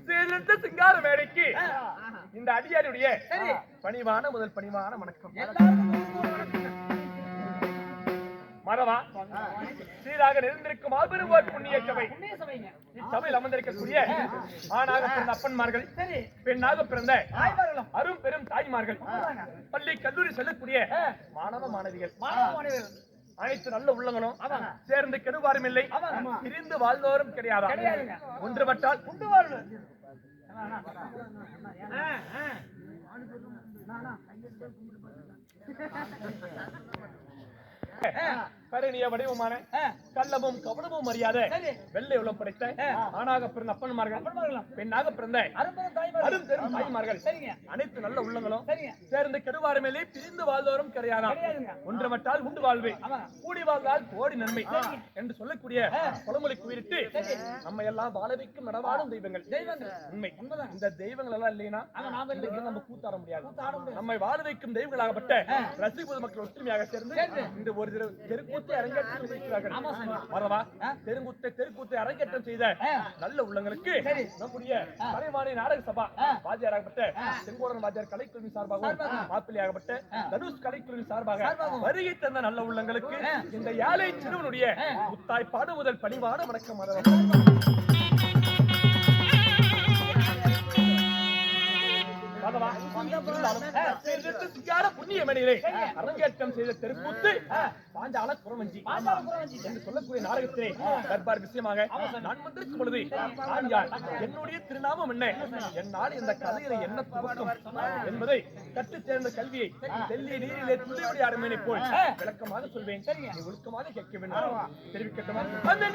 சீர்திருத்த சிங்கார மேடைக்கு இந்த அடியாருடைய பணிவான முதல் பணிவான வணக்கம். மரவா சீராக நிறைந்திருக்கும் மாபெரும் புண்ணிய சபை. இச்சபையில் அமர்ந்திருக்கக்கூடிய ஆணாக பிறந்த அப்பன்மார்கள், பெண்ணாக பிறந்த அரும் பெரும் தாய்மார்கள், பள்ளி கல்லூரி செல்லக்கூடிய மாணவ மாணவிகள், அனைத்து நல்ல உள்ளங்களும் சேர்ந்து கெடுவாரும் இல்லை, பிரிந்து வாழ்ந்தோரும் கிடையாதா? ஒன்றுபட்டால் உண்டு வாழ்வு. கரணிய வடிவமான கள்ளமும் கவனமும் அறியாத வெள்ளை உளம் படைத்த ஆணாக பிறந்த அப்பன்மார்கள், பெண்ணாக பிறந்த அரும் பெரும் தாய்மார்கள், அனைத்து நல்ல உள்ளங்களும் சேர்ந்து கெடுவாருமேலே பிரிந்து வாழ்ந்தோரும் கிடையாதா? ஒன்றுமட்டால் உண்டு வாழ்வே, கூடி வாழ்ந்தால் கோடி நன்மை என்று சொல்லக்கூடிய பழமொழி கூறிட்டு நம்ம எல்லாம் வாழ வைக்கும் நடவாடும் தெய்வங்கள். உண்மை. இந்த தெய்வங்கள் எல்லாம் இல்லைன்னா நம்ம கூத்தாட முடியாது. நம்மை வாழ வைக்கும் தெய்வங்களாகப்பட்ட ரசிக பொதுமக்கள் ஒற்றுமையாக சேர்ந்து இந்த ஒரு தெருக்கூத்தை அரங்கேற்றம் செய்கிறார்கள். தெருக்கூத்தை அரங்கேற்றம் செய்த நல்ல உள்ளங்களுக்கு நம்முடைய கலைவாணி நாடக சபா வாத்தியாராகப்பட்ட செங்கோடன் வாத்தியார் கலைக்குழுவின் சார்பாகவும், மாப்பிள்ளையாகப்பட்ட தனுஷ் கலைக்குழுவின் சார்பாக வருகை தந்த நல்ல உள்ளங்களுக்கு இந்த ஏழை சிறுவனுடைய முத்தாய்ப்பாடு முதல் பணிவான வணக்கம். அரங்கேற்றம் செய்த தெருக்கூத்து பாஞ்சால குறவஞ்சி என்று சொல்லக்கூடிய நாடகத்திலே தர்பார் விஷயமாக நான் வந்திருக்கும் பொழுது என்னுடைய திருநாமம் என்ன, என்னால் இந்த கதையில என்ன துவக்கம் என்பதை கற்றுத் தேர்ந்த கல்வியை தெல்லிய நீரிலே துள்ளியுடைய அருமையை போல் விளக்கமாக சொல்வேன். நீ ஒழுக்கமாக கேட்க வேண்டும். தெரிவிக்கட்டுமா? அந்த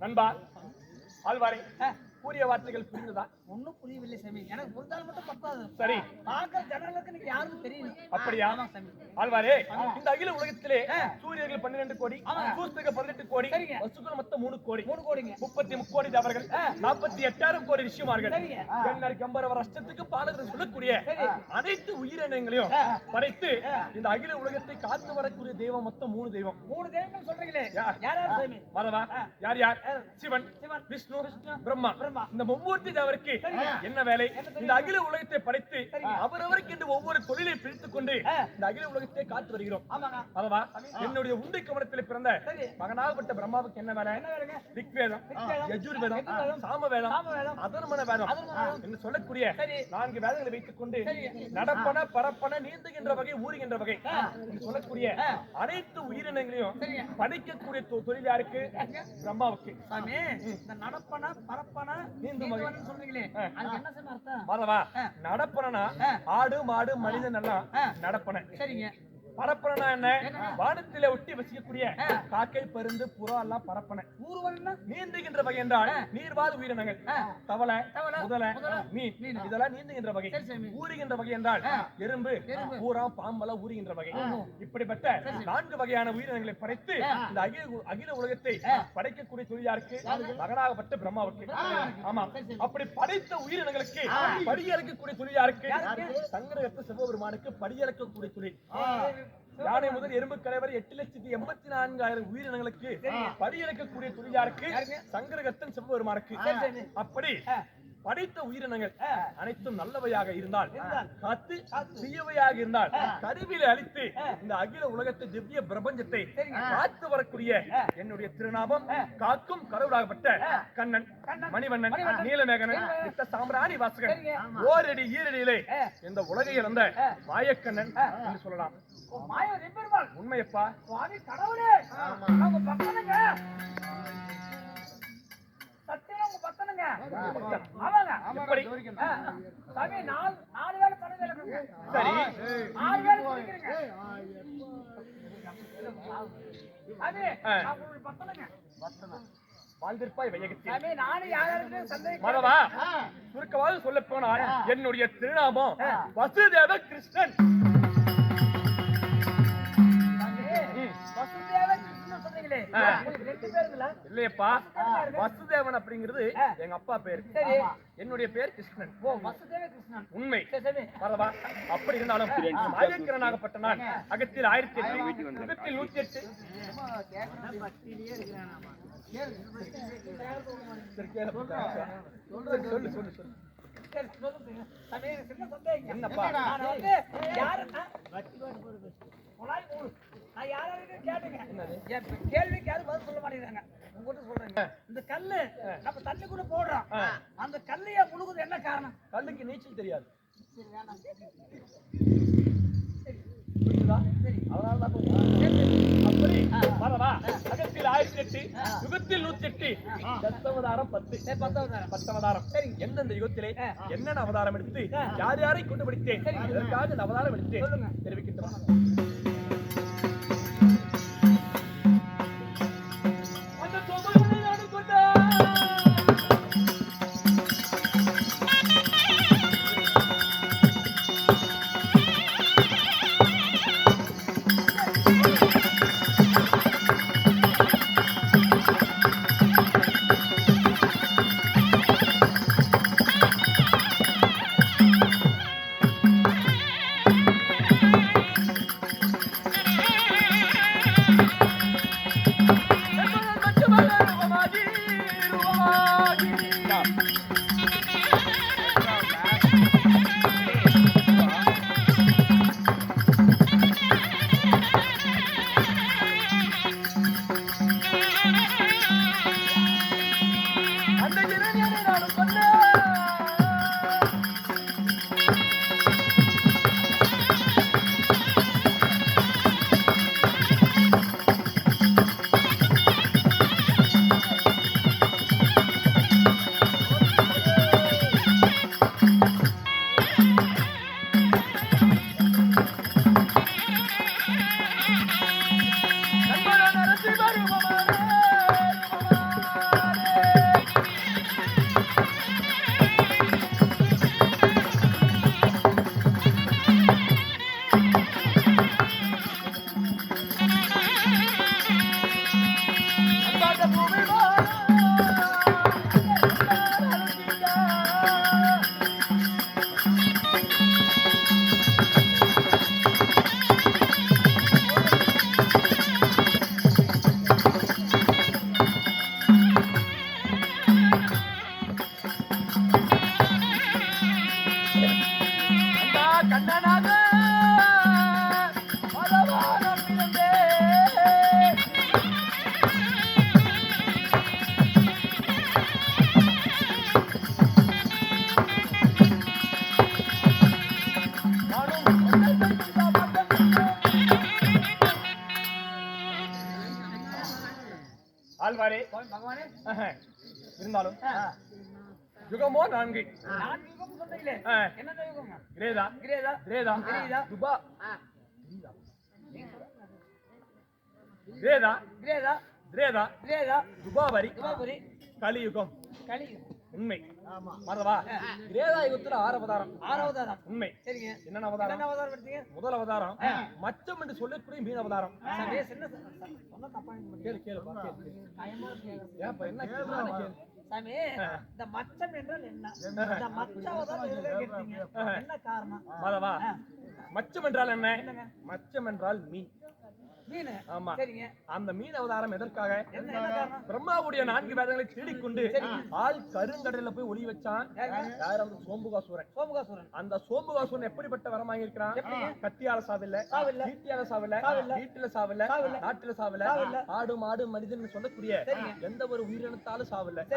நண்பா ஆழ்வாரே, கூறிய வார்த்தைகள் புரிந்ததா? ஒன்னும் புரியவில்லை சாமி. எனக்கு புரிந்தால் மட்டும் பத்தாது. சரி, பார்க்கிற ஜனங்களுக்கு நீங்க யாருக்கும் தெரியல. அப்படியா? ஆழ்வாரே, இந்த அகில உலகத்திலே சூரியர்கள் 12 கோடி, சூஸ்திரர்கள் 18 கோடி, வசுக்கள் மொத்தம் 3 கோடி, 33 கோடி தேவர்கள், 48,000 கோடி ரிஷிமார்கள், கம்பரவர் அஷ்டத்துக்கு பாலகர்கள் சொல்லக்கூடிய அனைத்து உயிரினங்களையும் படைத்து இந்த அகில உலகத்தை காத்து வரக்கூடிய தெய்வம் மொத்தம் 3 தெய்வம். 3 தெய்வங்கள் சொல்றீங்களே, யார் யார் சாமி? மரவா, யார் யார்? சிவன், விஷ்ணு, பிரம்மா. இந்த மும்மூர்த்தி தேவருக்கு என்ன வேலை? இந்த அகில உலகத்தை படைத்து அவரவருக்கு என்று ஒவ்வொரு தொழிலை பிரித்துக் கொண்டு இந்த அகில உலகத்தை காத்து வருகிறோம். அதுவா என்னுடைய உண்டை கவனத்தில் பிறந்த மகனாகப்பட்ட பிரம்மாவுக்கு என்ன வேலை? ரிக்வேதம், யஜுர்வேதம், சாமவேதம், அதர்மண வேதம் என்று சொல்லக்கூடிய 4 வேதங்களை வைத்துக் கொண்டு நடப்பன, பரப்பன, நீந்துகின்ற வகை, ஊறுகின்ற வகை என்று சொல்லக்கூடிய அனைத்து உயிரினங்களையும் படைக்கக்கூடிய தொழில் யாருக்கு? பிரம்மாவுக்கு. நடப்பன, பரப்பன, நீந்தும் வகை சொல்றீங்களே, அதுக்கு என்ன அர்த்தம்? மரவா, நடப்பனா ஆடு மாடு மனிதன் எல்லாம் நடப்பன. சரிங்க. பரப்பனா என்ன? வானத்திலே ஒட்டி வசிக்கக்கூடிய காக்கை, பருந்து, புறா எல்லாம் பரப்பன. ஊர்வலம்னா நீந்துகின்ற வகை என்றால் நீர்வாழ் உயிரினங்கள், தவளை, முதலை, மீன் இதெல்லாம் நீந்துகின்ற வகை. ஊறுகின்ற வகை என்றால் எறும்பு, பூரா, பாம்பெல்லாம் ஊறுகின்ற வகை. இப்படிப்பட்ட 4 வகையான உயிரினங்களை படைத்து இந்த அகில உலகத்தை படைக்கக்கூடிய தொழிலாருக்கு மகனாகப்பட்ட பிரம்மாவுக்கு. ஆமா, அப்படி படைத்த உயிரினங்களுக்கு படியறக்கக்கூடிய தொழிலாருக்கு சங்கரகத்த சிவபெருமானுக்கு படியறக்கக்கூடிய தொழில். யானை முதல் எறும்பு கலைவரை 8,84,000 உயிரினங்களுக்கு படியறக்கக்கூடிய தொழிலாருக்கு சங்கரகத்தன் சிவபெருமானுக்கு. அப்படி படைத்த உயிரினங்கள் அனைத்தும் நல்லவையாக இருந்தால், காத்து தீயவையாக இருந்தால் கருவில அழித்து இந்த அகில உலகத்தை திவ்ய பிரபஞ்சத்தை காத்து வரக்கூடிய என்னுடைய திருநாமம் காக்கும் கடவுளாகப்பட்ட கண்ணன், மணிவண்ணன், நீலமேகனன், நித்த சாம்பிராணி வாசகன், ஓரடி ஈரடியிலே இந்த உலகை இறந்த மாயக்கண்ணன் என்று சொல்லலாம். உண்மையப்பா கடவுளே, அவங்க பக்கனுங்க சத்தியம், உங்க பக்கனுங்க ஆமாங்க. எப்படி சாமி 4 வேளை பணம் வேலைங்க. சரி, 6 வேளை குடிக்கிறீங்க. அது அவங்களுடைய பக்கனுங்க வாழ்ந்திருப்பாய் வையகத்தில். சாமி நானும் யாராருக்கு சந்தேகம் மரவா சுருக்கமாக சொல்ல போனால் என்னுடைய திருநாமம் வசுதேவ கிருஷ்ணன். வசுதேவ கிருஷ்ணன் சொன்னீங்களே, உங்களுக்கு 2 பேருங்களா? இல்லையப்பா, வசுதேவன் அப்படிங்கிறது எங்க அப்பா பேரு. சரி, என்னுடைய பேர் கிருஷ்ணன். ஓ வசுதேவ கிருஷ்ணன். உண்மை. சரி, மரவா அப்படி இருந்தாலும் மாயக்கிரனாகப்பட்ட நான் அகத்தில் 1008, யுகத்தில் 108. சொல்லு சொல்லு சொல்லு. என்னப்பா கேள்விக்கு யாரும் பதில் சொல்ல மாட்டேங்கிறாங்க. உங்ககிட்ட சொல்றேங்க, இந்த கல்லு நம்ம தண்ணிக்குள்ள போடுறோம், அந்த கல்லையா முழுகுது, என்ன காரணம்? கல்லுக்கு நீச்சல் தெரியாது. அப்படி மரவா அகத்தில் 1008, யுகத்தில் 108, தத்தவதாரம் 10. 10 அவதாரம். சரி, எந்தெந்த யுகத்திலே என்னென்ன அவதாரம் எடுத்து யார் யாரை கொண்டு படித்தேன், இதற்காக இந்த அவதாரம் எடுத்தேன் தெரிவிக்கின்றோம். ஆழ்வாரே பகவானே, இருந்தாலும் யுகமோ 4. 4 யுகம் சொன்னீங்களே, என்ன யுகம்? கிரேதா, கிரேதா, கிரேதா, கிரேதா, துபா, கிரேதா கிரேதா திரேதா கிரேதா துபாபரி துபாபுரி கலியுகம் கலியுகம் உண்மை மறவா கிரேதா யுகத்துல 6 அவதாரம் 6 அவதாரம் உண்மை சரிங்க என்னென்ன அவதாரம் என்ன அவதாரம் எடுத்தீங்க முதல் அவதாரம் மச்சம் என்று சொல்லக்கூடிய மீன் அவதாரம் சாமி சின்ன சொன்னா தப்பா நினைக்க கேளு கேளுப்பா கேளு பயமா இருக்கு ஏப்பா என்ன கேள்வி கேளு சாமி இந்த மச்சம் என்றால் என்ன இந்த மச்ச அவதாரம் எதுக்காக எடுத்தீங்க என்ன காரணம் மறவா மச்சம் என்றால் என்ன மச்சம் என்றால் மீன் மீன் ஆமா சரிங்க அந்த மீன் அவதாரம் எதற்காக என்ன காரணம் பிரம்மாவுடைய 4 வேதங்களை தேடிக்கொண்டு ஆள் கருங்கடல்ல போய் ஒளி வச்சான் யார் அந்த சோம்புகாசுரன் சோமுகாசுரன் அந்த சோம்புகாசுரன் எப்படிப்பட்ட வரம் வாங்கியிருக்கிறான் கத்தியால சாவில்ல ஈட்டியால சாவில்ல வீட்டுல சாவில்ல நாட்டுல சாவில்ல ஆடு மாடு மனிதன் சொல்லக்கூடிய எந்த ஒரு உயிரினத்தாலும் சாவில்ல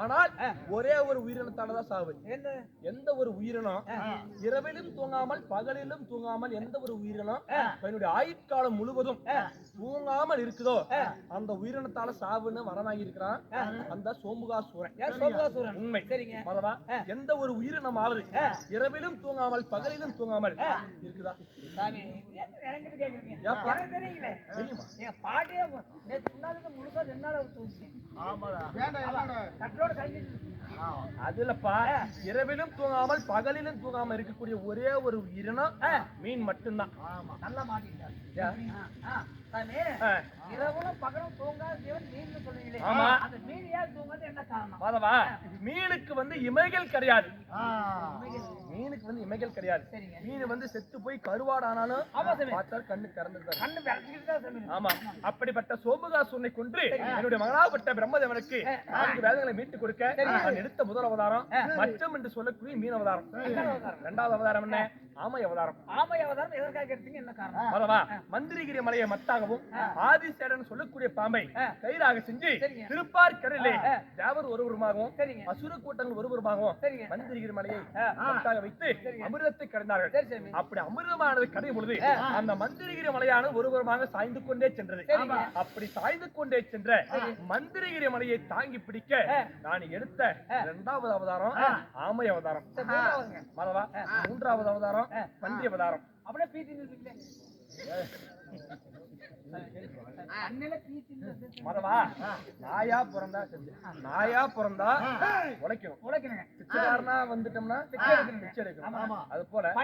ஆனால் ஒரே ஒரு உயிரினத்தால தான் சாவு எந்த ஒரு உயிரினம் இரவிலும் தூங்காமல் பகலிலும் தூங்காமல் எந்த ஒரு உயிரினம் தன்னுடைய ஆயுட்காலம் முழுவதும் தூங்காமல் இருக்குதோ அந்த உயிரினத்தால சாவுன்னு வரம் வாங்கி இருக்கிறான் அந்த சோமுகாசுரன் உண்மை சரிங்க மறவா எந்த ஒரு உயிரினமாவது இரவிலும் தூங்காமல் பகலிலும் தூங்காமல் இருக்குதா சாமி எனக்கு கேக்குறீங்க எனக்கு தெரியல தெரியுமா என் பாட்டியே நேத்து முன்னாடி முழுசா 2 நாள் தூங்கி ஆமாடா கட்டோட கழிஞ்சிட்டு அதுலப்பா இரவிலும் தூங்காமல் பகலிலும் தூங்காம இருக்கக்கூடிய ஒரே ஒரு உயிரினம் மீன் மட்டும்தான் நல்லா மாட்டிட்டாரு இரவுல பகலும் தூங்காத ஜீவன் மீன் சொல்றீங்களே அந்த மீன் ஏன் தூங்காது என்ன காரணம் மாதவா மீனுக்கு இமைகள் கிடையாது மீனுக்கு இமைகள் கிடையாது மீன் செத்து போய் கருவாடானாலும் பார்த்தா கண்ணு திறந்துட்டாரு கண்ணு விளக்கிட்டு ஆமா அப்படிப்பட்ட சோமுகாசுரனை கொன்று என்னுடைய மகனாகப்பட்ட பிரம்மதேவனுக்கு 4 வேதங்களை மீட்டு கொடுக்க நான் எடுத்த முதல் அவதாரம் மச்சம் என்று சொல்லக்கூடிய மீன் அவதாரம் 2வது அவதாரம் என்ன ஆமை அவதாரம் எதற்காக எடுத்தீங்க என்ன காரணம் மறவா மந்திரிகிரி மலையை மத்தாகவும் ஆதிசேடன் சொல்லக்கூடிய பாம்பை கயிறாக செஞ்சு திருப்பார் கடலிலே தேவர் ஒருவருமாகவும் அசுர கூட்டங்கள் ஒருவருமாகவும் மந்திரிகிரி மலையை மத்தாக வைத்து அமிர்தத்தை கடைந்தார்கள் அப்படி அமிர்தமானது கடையும் பொழுது அந்த மந்திரிகிரி மலையானது ஒருவருமாக சாய்ந்து கொண்டே சென்றது அப்படி சாய்ந்து கொண்டே சென்ற மந்திரிகிரி மலையை தாங்கி பிடிக்க நான் எடுத்த 2வது அவதாரம் ஆமை அவதாரம் மறவா 3வது அவதாரம் பன்றி அவதாரம் அப்படியே பீத்தி மறவா நாயா பிறந்தா நாயா பிறந்தா உழைக்கணும் பிச்சைக்காரனா வந்துட்டோம்னா பிச்சை எடுக்கணும் அது போல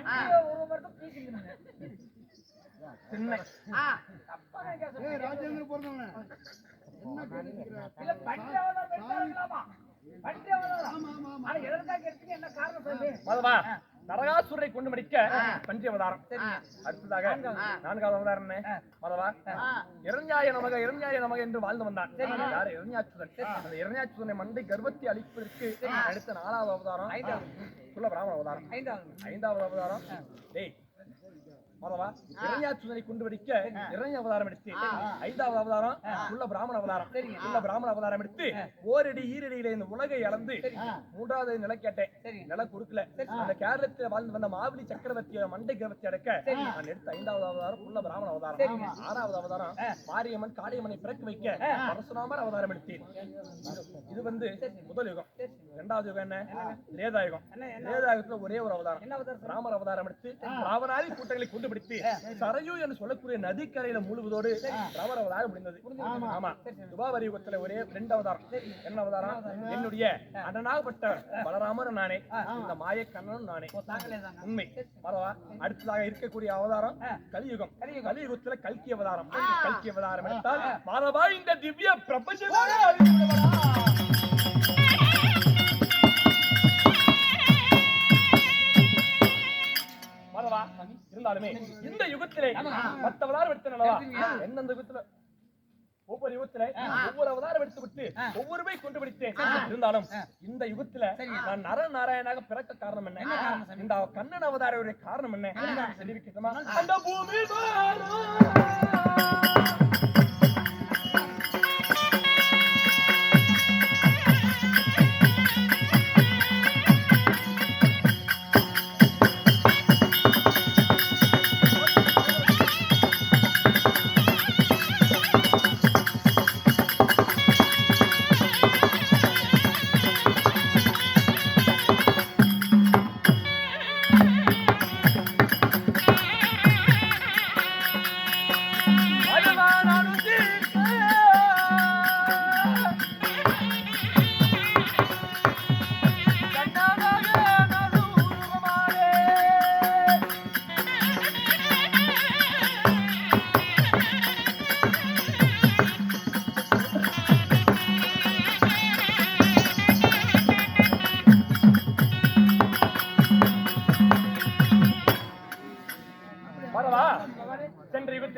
நரகாசுரை கொண்டு முடிக்க பஞ்ச அவதாரம் அடுத்ததாக 4வது அவதாரம் மதவா இரண்யாய நமக என்று வாழ்ந்து வந்தான் யாரு இரண்யாச்சுதன் அந்த இரண்யாச்சுதனை மண்டை கர்வத்தை அழிப்பதற்கு அடுத்த 4வது அவதாரம் குல பிராமண அவதாரம் 5வது அவதாரம் டேய் மதவா இரண்யாச்சுதனை கொண்டு வடிக்க இரண்ய அவதாரம் எடுத்து 5வது அவதாரம் குல பிராமண அவதாரம் அவதாரம் எடுத்து ஓரடி ஈரடியில இந்த உலகை அளந்து 3வது நிலை கேட்டேன் நில கொடுக்கல அந்த கேரளத்துல வாழ்ந்து வந்த மாவலி சக்கரவர்த்திய மண்டை கர்வத்தை அடக்க நான் எடுத்த 5வது அவதாரம் குல பிராமண அவதாரம் 6வது அவதாரம் மாரியம்மன் காளியம்மனை பிறக்க வைக்க பரசுராமர் அவதாரம் எடுத்தேன் இது முதல் யுகம் 2வது யுகம் என்ன திரேதா யுகம் திரேதா யுகத்துல ஒரே ஒரு அவதாரம் ராமர் அவதாரம் எடுத்து ராவணாதி கூட்டங்களை கொண்டு பிடித்து சரையு என்று சொல்லக்கூடிய நதிக்கரையில முழுவதோடு ராமர் அவதாரம் முடிந்தது ஆமா துபாவரி யுகத்துல ஒரே 2 அவதாரம் என்ன அவதாரம் என்னுடைய அண்ணனாகப்பட்ட பலராமர் நானே இந்த மாய கண்ணனும் நானே உண்மை மறவா அடுத்ததாக இருக்கக்கூடிய அவதாரம் கலியுகம் கலியுகத்துல கல்கி அவதாரம் எடுத்தால் மாதவா இந்த திவ்ய பிரபஞ்சமே இருந்தாலுமே இந்த யுகத்திலே 10 அவதாரம் எடுத்தனவா எந்தெந்த யுகத்துல ஒவ்வொரு யுகத்துல ஒவ்வொரு அவதாரம் எடுத்து விட்டு ஒவ்வொருவை கொண்டு பிடித்தேன் இருந்தாலும் இந்த யுகத்துல நான் நரநாராயணாக பிறக்க காரணம் என்ன இந்த கண்ணன் அவதாரருடைய காரணம் என்ன தெரிவிக்கட்டுமா அந்த பூமி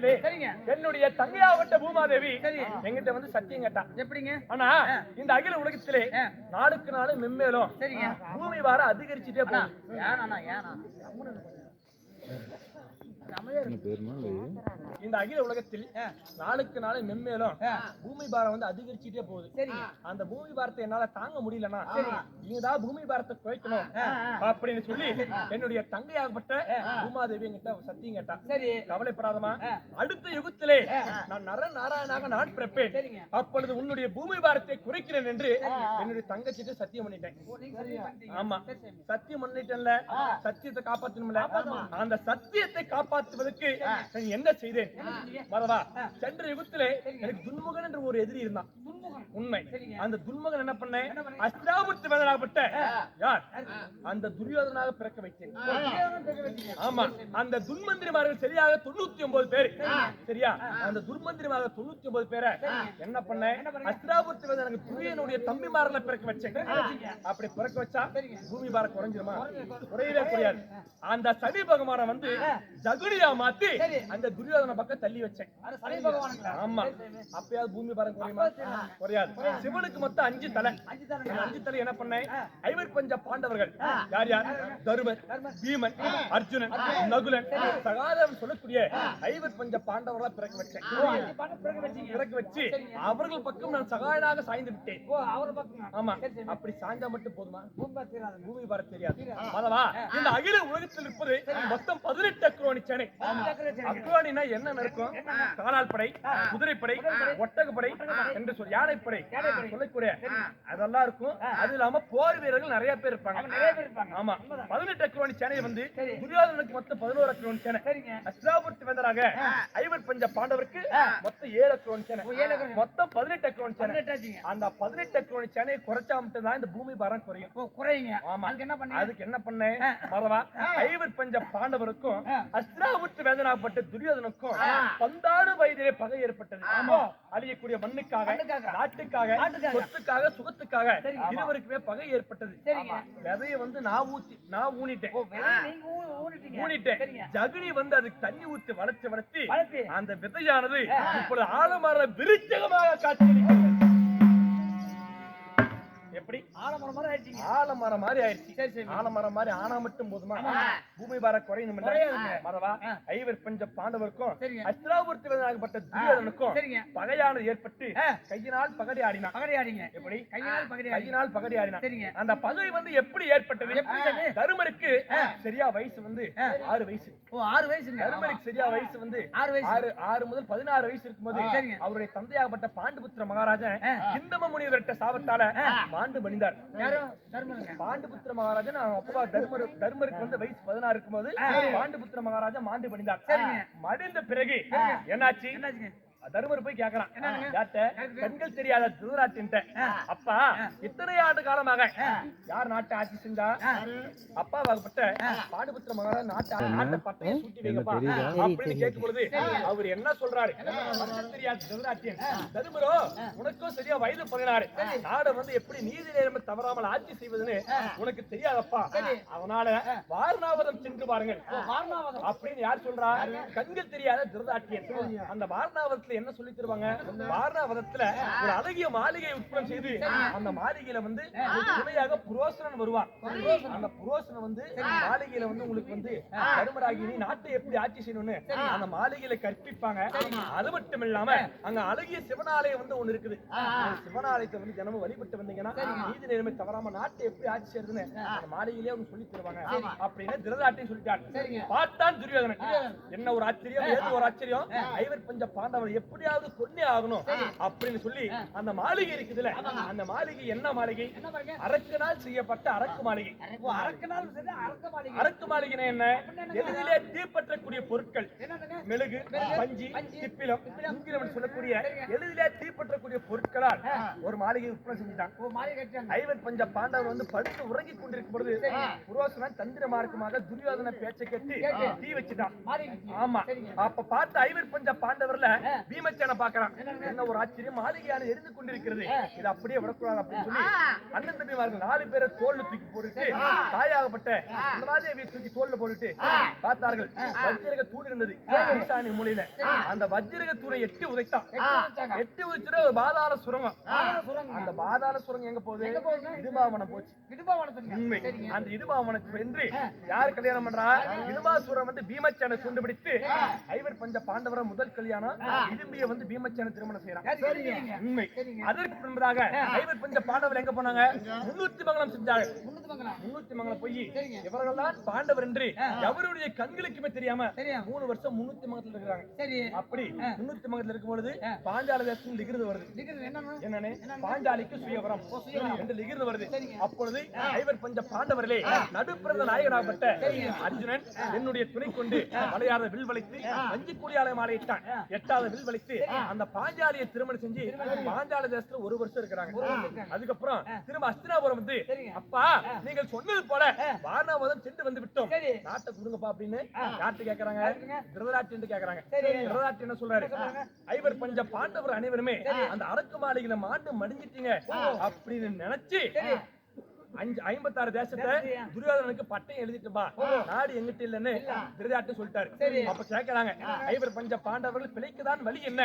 யுகத்திலே சரிங்க. என்னுடைய தங்கையாகப்பட்ட பூமாதேவி எங்கிட்ட வந்து சத்தியம் கேட்டா. எப்படிங்க? ஆனா இந்த அகில உலகத்திலே நாளுக்கு நாள் மென்மேலும் சரிங்க. பூமி வாரம் அதிகரிச்சுட்டே போகுது. ஏனா இந்த அகில உலகத்தில் நாளுக்கு நாள் மென்மேலும் பூமி பாரம் வந்து அதிகரிச்சுட்டே போகுது. அந்த பூமி பாரத்தை என்னால தாங்க முடியலன்னா நீங்கதான் பூமி பாரத்தை குறைக்கணும் அப்படின்னு சொல்லி என்னுடைய தங்கையாகப்பட்ட பூமாதேவி என்கிட்ட சத்தியம் கேட்டா. கவலைப்படாதமா, அடுத்த யுகத்திலே நான் நர நாராயணாக நான் பிறப்பேன், அப்பொழுது உன்னுடைய பூமி பாரத்தை குறைக்கிறேன் என்று என்னுடைய தங்கச்சிட்டு சத்தியம் பண்ணிட்டேன். ஆமா, சத்தியம் பண்ணிட்டேன்ல, சத்தியத்தை காப்பாற்றணும்ல. அந்த சத்தியத்தை காப்பாற்றுவதற்கு நான் என்ன செய்தேன் மறவா? சென்ற யுகத்திலே எனக்கு துன்முகன் என்று ஒரு எதிரி இருந்தான். உண்மை. அந்த துன்முகன் என்ன பண்ணேன்? அஸ்திராபுரத்து வேதனாகப்பட்ட யார்? அந்த துரியோதனாக பிறக்க வைத்தேன். ஆமா, அந்த துன்மந்திரிமார்கள் சரியாக 99 பேர். சரியா? அந்த துர்மந்திரிமார்கள் 99 பேரை என்ன பண்ணேன்? அஸ்திராபுரத்து வேதனாக துரியனுடைய தம்பிமார்களை பிறக்க வச்சேன். அப்படி பிறக்க வச்சா பூமி பாரம் குறைஞ்சிருமா? குறையவே குறையாது. அந்த சனி பகவானை வந்து ஜகுனியா மாத்தி அந்த துரியோதன பக்கம் தள்ளி வச்சேன். ஆமா, அப்பயாவது பூமி பாரம் குறையுமா? குறையாது. சிவனுக்கு மொத்தம் 5 தலை. 5 தலை என்ன பண்ணேன்? 5 பாண்டவர்கள். யார் யார்? தருமர், பீமன், அர்ஜுனன், நகுலன், சகாதேவன் சொல்லக்கூடிய 5 பாண்டவர்களா பிறக்க வச்சேன். பிறக்க வச்சு அவர்கள் பக்கம் நான் சகாயனாக சாய்ந்து விட்டேன். ஆமா, அப்படி சாய்ந்தா மட்டும் போதுமா? பூமி பாரம் தெரியாது. மதவா, இந்த அகில உலகத்தில் இருப்பது மொத்தம் 18 அக்ரோணி சேனை. அக்ரோணினா என்ன இருக்கும்? காலால் படை, குதிரைப்படை, ஒட்டகப்படை என்று சொல்லி யானைப்படை சொல்லக்கூடிய அதெல்லாம் இருக்கும். அது இல்லாம போர் வீரர்கள் நிறைய பேர் இருப்பாங்க. ஆமா, 18 அக்ரோணி சேனை வந்து துரியோதனுக்கு மொத்தம் 11 அக்ரோணி சேனை. அஸ்திராபுரத்து வேந்தராக 5 பாண்டவருக்கு மொத்தம் 7 அக்ரோணி சேனை. மொத்தம் 18 அக்ரோணி சேனை. அந்த 18 அக்ரோணி சேனையை குறைச்சா மட்டும் தான் இந்த பூமி பாரம் குறையும். குறையுங்க. ஆமா, அதுக்கு என்ன பண்ணேன் மறவா? 5 பாண்டவருக்கும் அஸ்திராபுரத்து வேந்தனாகப்பட்ட துரியோதனுக்கும் 16 வயதிலே பகை ஏற்பட்டது. அழியக்கூடிய மண்ணுக்காக, நாட்டுக்காக, சொத்துக்காக, சுகத்துக்காக இருவருக்குமே பகை ஏற்பட்டது. விதையை வந்து நான் ஊனிட்டேன். ஜகுனி வந்து அதுக்கு தண்ணி ஊத்தி வளர்த்து அந்த விதையானது இப்பொழுது ஆலமர விருட்சகமாக காட்சியளிக்கிறது. எப்படி? ஆலமரம் மாதிரி ஆயிடுச்சு. ஆலமரம் மாதிரி ஆனா மட்டும் போதுமா? பூமி பாரம் குறையணும். மறவா, 5 பாண்டவருக்கும் அஸ்திராபுரத்து வேந்தனாகப்பட்ட துரியோதனுக்கும் பகையானது ஏற்பட்டு கையினால் பகடி ஆடினான். எப்படி? கையினால் பகடி ஆடினான். அந்த பகை வந்து எப்படி ஏற்பட்டது? தருமருக்கு சரியா வயசு வந்து 6 வயசு. 6 வயசு. தருமருக்கு சரியா வயசு வந்து 6 முதல் 16 வயசு இருக்கும்போது அவருடைய தந்தையாகப்பட்ட பாண்டுபுத்திர மகாராஜன் இந்தம முனிவர்கிட்ட சாபத்தால மாண்டு பணிந்தார். பாண்டுபுத்திர மகாராஜன் அப்பா தர்மருக்கு வந்து வயசு 16 இருக்கும்போது பாண்டுபுத்திர மகாராஜா மாண்டு பணிந்தார். மடிந்த பிறகு என்னாச்சு? தருமர் போய் கேட்கறான், கண்கள் தெரியாத திருதராட்டின் அப்பா இத்தனை ஆண்டு காலமாக யார் நாட்டை ஆட்சி செஞ்சா? அப்பாவாகப்பட்ட பாண்டுபுத்திர மகாராஜா நாட்டை பட்டையை சூட்டி வைங்கப்பா அப்படின்னு கேட்கும் பொழுது அவர் என்ன சொல்றாரு? கண்கள் தெரியாத திருதராட்டின் தருமரோ, உனக்கும் சரியா வயது 16, நாடு வந்து எப்படி நீதி நேர்மை தவறாமல் ஆட்சி செய்வதுன்னு உனக்கு தெரியாதப்பா, அதனால வாரணாவதம் சென்று பாருங்கள் அப்படின்னு யார் சொல்றா? கண்கள் தெரியாத திருதராட்டியன். அந்த வாரணாவதத்துல என்ன சொல்லி தருவாங்க? வாரணாவதத்துல ஒரு அழகிய மாளிகை உற்பத்தி செய்து அந்த மாளிகையில வந்து துணையாக புரோசனன் வருவார். அந்த புரோசனன் வந்து மாளிகையில வந்து உங்களுக்கு வந்து தருமராகி நீ நாட்டை எப்படி ஆட்சி செய்யணும்னு அந்த மாளிகையில கற்பிப்பாங்க. அது மட்டும் இல்லாம அங்க அழகிய சிவனாலயம் வந்து ஒண்ணு இருக்குது. சிவனாலயத்தை வந்து தினமும் வழிபட்டு வந்தீங்கன்னா நீதி நேர்மை தவறாம நாட்டை எப்படி ஆட்சி செய்யறதுன்னு அந்த மாளிகையிலே அவங்க சொல்லி தருவாங்க அப்படின்னு திருதராட்டின்னு சொல்லிட்டாரு. பார்த்தான் துரியோதனன். என்ன ஒரு ஆச்சரியம், ஏதோ ஒரு ஆச்சரியம். 5 பாண்டவர் எப்படியாவது கொன்னே ஆகணும் அப்படின்னு சொல்லி அந்த மாளிகை இருக்குதுல, அந்த மாளிகை என்ன மாளிகை? அரக்கனால் செய்யப்பட்ட அரக்கு மாளிகை. அரக்கு மாளிகை என்ன? எளிதிலே தீப்பற்றக்கூடிய பொருட்கள், மெழுகு, பஞ்சி, திப்பிலம், இங்கிலம் சொல்லக்கூடிய எளிதிலே தீப்பற்றக்கூடிய பொருட்களால் ஒரு மாளிகை உற்பத்தி செஞ்சுட்டாங்க. 5 பாண்டவர் வந்து படுத்து உறங்கிக் கொண்டிருக்கும் பொழுது புரோசனன் தந்திர மார்க்கமாக துரியோதன பேச்சை கேட்டு தீ வச்சுட்டான். ஆமா, அப்ப பார்த்து 5 பாண்டவர்ல பீமச்சேனை பாக்குறான். என்ன ஒரு ஆச்சரியம், மாளிகையான எரிந்து கொண்டிருக்கிறது, இது அப்படியே விடக்கூடாது அப்படின்னு சொல்லி அண்ணன் தம்பிமார்கள் 4 பேரை தோல்ல தூக்கி போட்டுட்டு தாயாகப்பட்ட மாதேவியை தூக்கி தோல்ல போட்டுட்டு பார்த்தார்கள். வஜ்ரக தூண் இருந்தது ஈசானி மூலையில. அந்த வஜ்ரக தூணை எட்டி உதைத்தான். எட்டி உதைச்சுட்டு ஒரு பாதாள சுரங்கம். அந்த பாதாள சுரங்கம் எங்க போகுது? இடும்பாவனம் போச்சு. உண்மை. அந்த இடும்பாவனத்தை வென்று யார் கல்யாணம் பண்றா? இடும்பாசுரம் வந்து பீமச்சேனை கண்டுபிடித்து ஐவர் பஞ்ச பாண்டவர முதல் கல்யாணம் இடும்பிய வந்து பீமச்சேனை திருமணம் செய்யறாங்க. உண்மை. அதற்கு முன்பதாக ஐவர் பஞ்ச பாண்டவர் எங்க போனாங்க? 300 மங்கலம் செஞ்சாங்க. 300 மங்கலம் போய் இவர்கள் தான் பாண்டவர் என்று எவருடைய கண்களுக்குமே தெரியாம 3 வருஷம் 300 மங்கலத்துல இருக்கிறாங்க. அப்படி 300 மங்கலத்துல இருக்கும் பொழுது பாஞ்சால தேசம் லிகிருது வருது. என்னன்னு? பாஞ்சாலிக்கு சுயவரம் என்று லிகிருது வருது. அப்பொழுது ஐவர் பஞ்ச பாண்டவர்களே நடுப்பிரத நாயகனாகப்பட்ட அர்ஜுனன் என்னுடைய துணை கொண்டு மலையாத வில் வளைத்து வஞ்சி கூடியாலை மாலையிட்டான். 8வது வில் வளைத்து அந்த பாஞ்சாலியை திருமணம் செஞ்சு பாஞ்சால தேசத்துல 1 வருஷம் இருக்கிறாங்க. அதுக்கப்புறம் திரும்ப அஸ்தினாபுரம் வந்து அப்பா நீங்கள் சொன்னது போல வாரணாவதம் சென்று வந்து விட்டோம், நாட்டை கொடுங்கப்பா அப்படின்னு யார்கிட்ட கேக்குறாங்க? திருதராட்டின்னு கேக்குறாங்க. திருதராட்டி என்ன சொல்றாரு? ஐவர் பஞ்ச பாண்டவர் அனைவருமே அந்த அரக்கு மாளிகையில மாண்டு மடிஞ்சிட்டீங்க அப்படின்னு நினைச்சு 56 தேசத்தை துரியோதனனுக்கு பட்டம் எழுதிட்டுப்பா, நாடு எங்கிட்ட இல்லன்னு திருதராட்டி சொல்லிட்டாரு. அப்ப கேக்குறாங்க ஐவர் பஞ்ச பாண்டவர்கள் பிழைக்குதான் வழி என்ன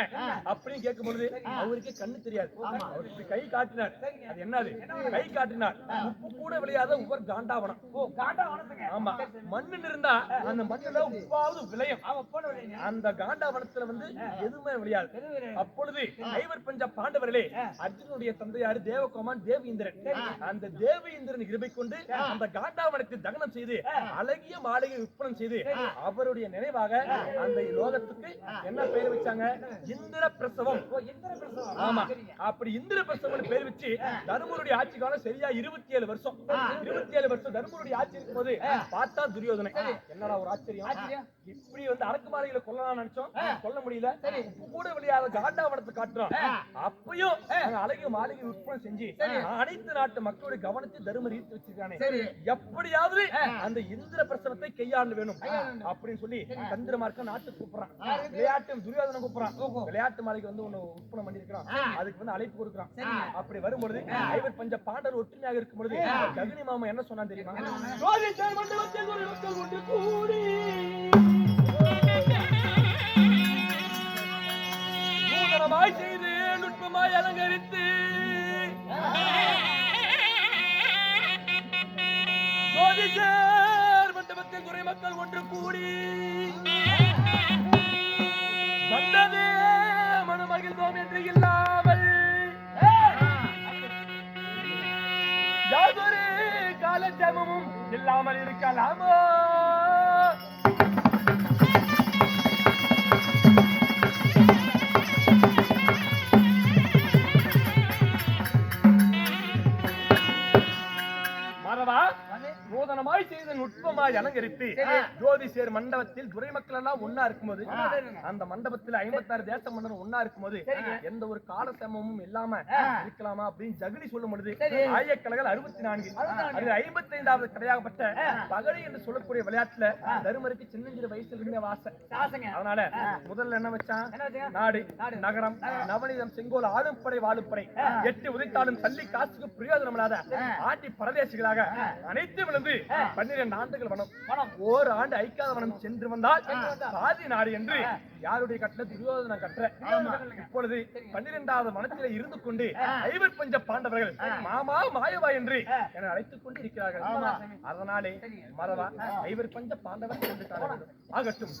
அப்படின்னு கேட்கும் பொழுது அவருக்கு கண்ணு தெரியாது. அவருக்கு கை காட்டினார். அது என்னது? கை காட்டினார். உப்பு கூட விளையாத ஒவ்வொரு காண்டாவனம். ஆமா, மண்ணு இருந்தா அந்த மண்ணுல உப்பாவது விளையும். அந்த காண்டாவனத்துல வந்து எதுவுமே விளையாது. அப்பொழுது ஐவர் பஞ்ச பாண்டவர்களே அர்ஜுனுடைய தந்தையாரு தேவகோமான் தேவேந்திரன். அந்த தேவேந்திரன் கிருபை கொண்டு அந்த காண்டாவனத்தை தகனம் செய்து அழகிய மாளிகை விற்பனம் செய்து அவருடைய நினைவாக அந்த லோகத்துக்கு என்ன பெயர் வச்சாங்க? இந்திர பிரசவம். ஆமா, அப்படி இந்திர பிரசவம் பெயர் வச்சு தர்மருடைய ஆட்சி காலம் சரியா 27 வருஷம். 27 வருஷம் தர்மருடைய ஆட்சி இருக்கும் போது பார்த்தா துரியோதனை. என்னடா ஒரு ஆச்சரியம், இப்படி வந்து அரக்கு மாளிகையில கொல்லலாம் நினைச்சோம், கொல்ல முடியல. உப்பு கூட விளையாத காண்டாவனத்தை காட்டுறோம். அப்பயும் அழகிய மாளிகை விற்பனை செஞ்சு அனைத்து நாட்டு மக்களுடைய கவனத்தை தர்மர் ஈர்த்து வச்சிருக்கானே, எப்படியாவது அந்த இந்திர பிரசவத்தை கையாள வேணும் அப்படின்னு சொல்லி தந்திரமார்க்க நாட்டுக்கு கூப்பிடுறான். விளையாட்டு துரியோதனை கூப்பிடுறான். விளையாட்டு மாளிகை வந்து ஒண்ணு உற்பத்தி பண்ணி இருக்கிறான். அதுக்கு வந்து அழைப்பு கொடுக்குறான். அப்படி வரும்பொழுது ஐவர் பஞ்ச பாண்டவர் ஒற்றுமையாக இருக்கும் பொழுது ககினி மாமா என்ன சொன்னான் தெரியுமா? நூதனமாய் செய்து நுட்பமாய் அலங்கரித்து மண்டபத்தில் குறை மக்கள் ஒன்று கூடி வந்ததே மனமகிழ்ந்தோம் என்று இல்லாமல் யாதொரு காலஜமமும் இல்லாமல் இருக்கலாமோ? நூதனமாய் செய்த நுட்பமாய் அலங்கரித்து ஜோதிசேர் மண்டபத்தில் துறை மக்கள் எல்லாம் ஒன்னா இருக்கும்போது அந்த மண்டபத்தில் 56 தேச மன்னரும் ஒன்னா இருக்கும்போது எந்த ஒரு கால சமமும் இல்லாம இருக்கலாமா அப்படின்னு ஜகுனி சொல்லும் பொழுது ஆயக்கலைகள் 64 அது 55வது கடையாகப்பட்ட பகழி என்று சொல்லக்கூடிய விளையாட்டுல தருமருக்கு சின்னஞ்சிறு வயசுல இருந்தே வாசை. அதனால முதல்ல என்ன வச்சான்? நாடு நகரம் நவநீதம் செங்கோல் ஆளும் படை வாழும் படை 8 உதைத்தாலும் தள்ளி காசுக்கு பிரயோஜனம் இல்லாத ஆட்டி பரதேசிகளாக அனைத்து விழுந்து 12 ஆண்டுகள் வனம் ஓர் ஆண்டு ஐக்காத வனம் சென்று வந்தால் சாதி நாடு என்று யாருடைய கட்டளை? துரியோதன கட்டளை. இப்பொழுது 12வது வனத்திலே இருந்து கொண்டு ஐவர் பஞ்ச பாண்டவர்கள் மாமா மாயவா என்று என அழைத்துக் கொண்டு இருக்கிறார்கள். அதனாலே மறவா ஐவர் பஞ்ச பாண்டவர் ஆகட்டும்.